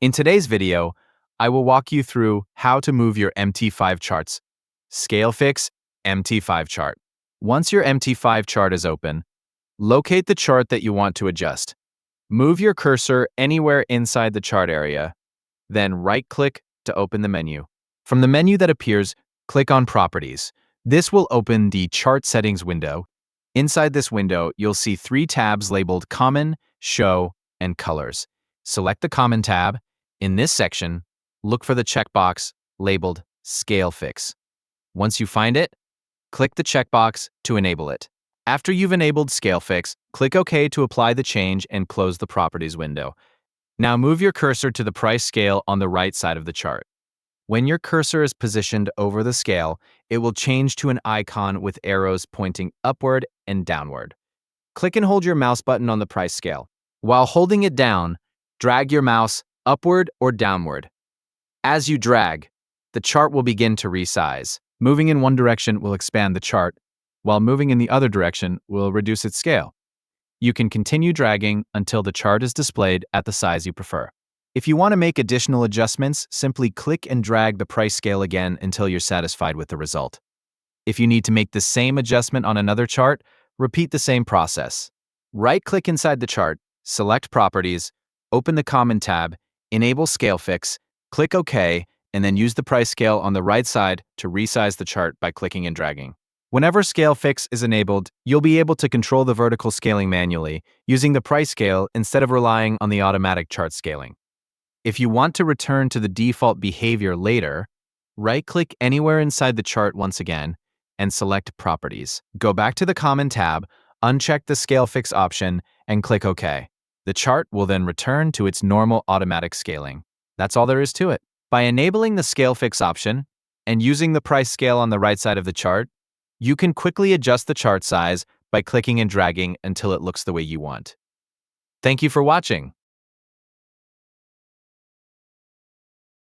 In today's video, I will walk you through how to move your MT5 charts. Scale Fix MT5 Chart. Once your MT5 chart is open, locate the chart that you want to adjust. Move your cursor anywhere inside the chart area, then right-click to open the menu. From the menu that appears, click on Properties. This will open the Chart Settings window. Inside this window, you'll see 3 tabs labeled Common, Show, and Colors. Select the Common tab. In this section, look for the checkbox labeled Scale Fix. Once you find it, click the checkbox to enable it. After you've enabled Scale Fix, click OK to apply the change and close the Properties window. Now move your cursor to the price scale on the right side of the chart. When your cursor is positioned over the scale, it will change to an icon with arrows pointing upward and downward. Click and hold your mouse button on the price scale. While holding it down, drag your mouse upward or downward. As you drag, the chart will begin to resize. Moving in one direction will expand the chart, while moving in the other direction will reduce its scale. You can continue dragging until the chart is displayed at the size you prefer. If you want to make additional adjustments, simply click and drag the price scale again until you're satisfied with the result. If you need to make the same adjustment on another chart, repeat the same process. Right-click inside the chart, select Properties, open the Common tab, enable Scale Fix, click OK, and then use the price scale on the right side to resize the chart by clicking and dragging. Whenever Scale Fix is enabled, you'll be able to control the vertical scaling manually, using the price scale instead of relying on the automatic chart scaling. If you want to return to the default behavior later, right-click anywhere inside the chart once again, and select Properties. Go back to the Common tab, uncheck the Scale Fix option, and click OK. The chart will then return to its normal automatic scaling. That's all there is to it. By enabling the Scale Fix option and using the price scale on the right side of the chart, you can quickly adjust the chart size by clicking and dragging until it looks the way you want. Thank you for watching.